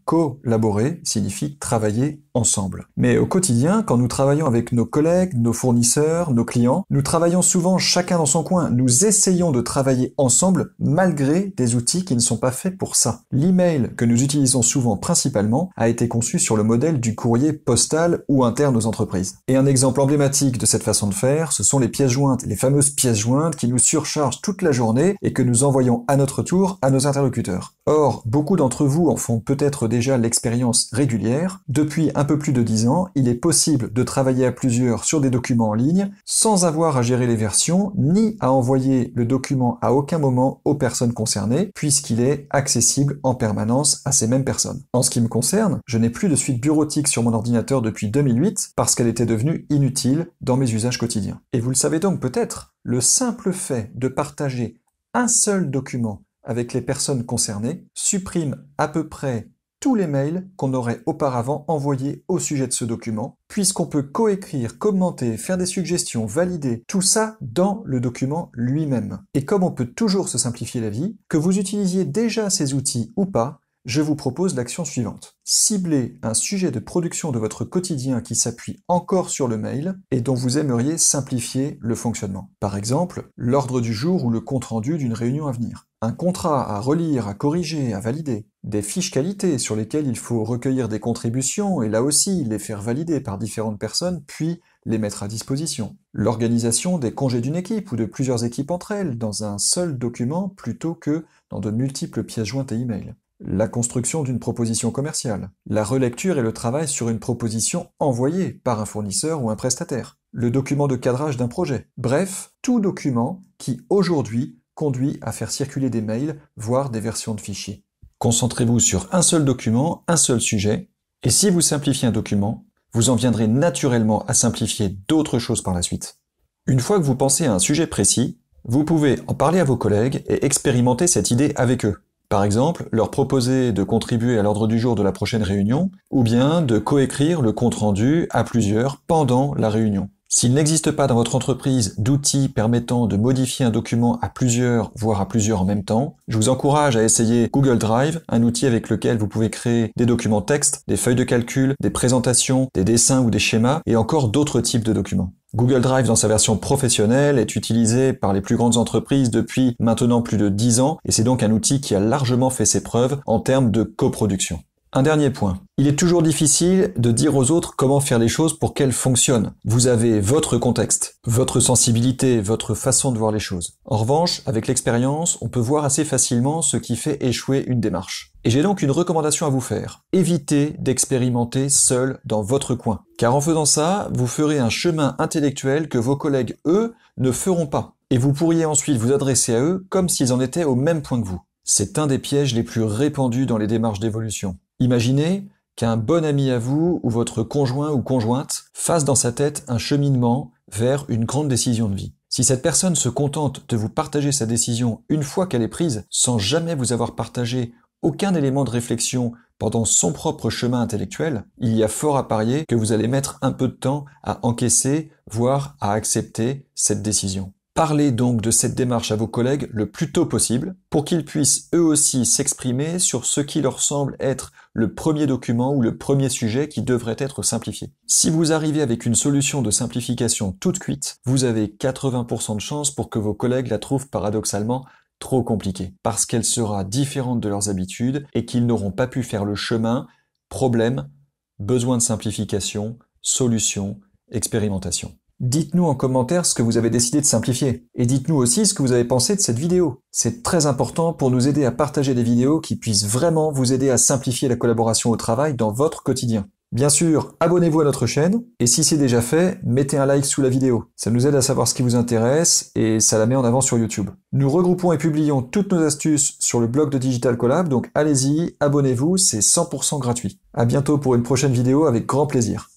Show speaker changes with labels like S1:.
S1: Collaborer signifie travailler ensemble. Mais au quotidien, quand nous travaillons avec nos collègues, nos fournisseurs, nos clients, nous travaillons souvent chacun dans son coin. Nous essayons de travailler ensemble malgré des outils qui ne sont pas faits pour ça. L'email que nous utilisons souvent principalement a été conçu sur le modèle du courrier postal ou interne aux entreprises. Et un exemple emblématique de cette façon de faire, ce sont les pièces jointes, les fameuses pièces jointes qui nous surchargent toute la journée et que nous envoyons à notre tour à nos interlocuteurs. Or, beaucoup d'entre vous en font peut-être déjà l'expérience régulière. Depuis un peu plus de 10 ans, il est possible de travailler à plusieurs sur des documents en ligne sans avoir à gérer les versions ni à envoyer le document à aucun moment aux personnes concernées puisqu'il est accessible en permanence à ces mêmes personnes. En ce qui me concerne, je n'ai plus de suite bureautique sur mon ordinateur depuis 2008 parce qu'elle était devenue inutile dans mes usages quotidiens. Et vous le savez donc peut-être, le simple fait de partager un seul document avec les personnes concernées supprime à peu près tous les mails qu'on aurait auparavant envoyés au sujet de ce document, puisqu'on peut coécrire, commenter, faire des suggestions, valider, tout ça dans le document lui-même. Et comme on peut toujours se simplifier la vie, que vous utilisiez déjà ces outils ou pas, je vous propose l'action suivante. Ciblez un sujet de production de votre quotidien qui s'appuie encore sur le mail et dont vous aimeriez simplifier le fonctionnement. Par exemple, l'ordre du jour ou le compte-rendu d'une réunion à venir. Un contrat à relire, à corriger, à valider. Des fiches qualité sur lesquelles il faut recueillir des contributions et là aussi les faire valider par différentes personnes puis les mettre à disposition. L'organisation des congés d'une équipe ou de plusieurs équipes entre elles dans un seul document plutôt que dans de multiples pièces jointes et emails. La construction d'une proposition commerciale, la relecture et le travail sur une proposition envoyée par un fournisseur ou un prestataire, le document de cadrage d'un projet, bref, tout document qui aujourd'hui conduit à faire circuler des mails, voire des versions de fichiers. Concentrez-vous sur un seul document, un seul sujet, et si vous simplifiez un document, vous en viendrez naturellement à simplifier d'autres choses par la suite. Une fois que vous pensez à un sujet précis, vous pouvez en parler à vos collègues et expérimenter cette idée avec eux. Par exemple, leur proposer de contribuer à l'ordre du jour de la prochaine réunion, ou bien de coécrire le compte-rendu à plusieurs pendant la réunion. S'il n'existe pas dans votre entreprise d'outils permettant de modifier un document à plusieurs, voire à plusieurs en même temps, je vous encourage à essayer Google Drive, un outil avec lequel vous pouvez créer des documents texte, des feuilles de calcul, des présentations, des dessins ou des schémas, et encore d'autres types de documents. Google Drive dans sa version professionnelle est utilisé par les plus grandes entreprises depuis maintenant plus de 10 ans, et c'est donc un outil qui a largement fait ses preuves en termes de coproduction. Un dernier point. Il est toujours difficile de dire aux autres comment faire les choses pour qu'elles fonctionnent. Vous avez votre contexte, votre sensibilité, votre façon de voir les choses. En revanche, avec l'expérience, on peut voir assez facilement ce qui fait échouer une démarche. Et j'ai donc une recommandation à vous faire. Évitez d'expérimenter seul dans votre coin. Car en faisant ça, vous ferez un chemin intellectuel que vos collègues, eux, ne feront pas. Et vous pourriez ensuite vous adresser à eux comme s'ils en étaient au même point que vous. C'est un des pièges les plus répandus dans les démarches d'évolution. Imaginez qu'un bon ami à vous ou votre conjoint ou conjointe fasse dans sa tête un cheminement vers une grande décision de vie. Si cette personne se contente de vous partager sa décision une fois qu'elle est prise, sans jamais vous avoir partagé aucun élément de réflexion pendant son propre chemin intellectuel, il y a fort à parier que vous allez mettre un peu de temps à encaisser, voire à accepter cette décision. Parlez donc de cette démarche à vos collègues le plus tôt possible pour qu'ils puissent eux aussi s'exprimer sur ce qui leur semble être le premier document ou le premier sujet qui devrait être simplifié. Si vous arrivez avec une solution de simplification toute cuite, vous avez 80% de chances pour que vos collègues la trouvent paradoxalement trop compliquée, parce qu'elle sera différente de leurs habitudes et qu'ils n'auront pas pu faire le chemin, problème, besoin de simplification, solution, expérimentation. Dites-nous en commentaire ce que vous avez décidé de simplifier. Et dites-nous aussi ce que vous avez pensé de cette vidéo. C'est très important pour nous aider à partager des vidéos qui puissent vraiment vous aider à simplifier la collaboration au travail dans votre quotidien. Bien sûr, abonnez-vous à notre chaîne, et si c'est déjà fait, mettez un like sous la vidéo. Ça nous aide à savoir ce qui vous intéresse, et ça la met en avant sur YouTube. Nous regroupons et publions toutes nos astuces sur le blog de Digital Collab, donc allez-y, abonnez-vous, c'est 100% gratuit. À bientôt pour une prochaine vidéo avec grand plaisir.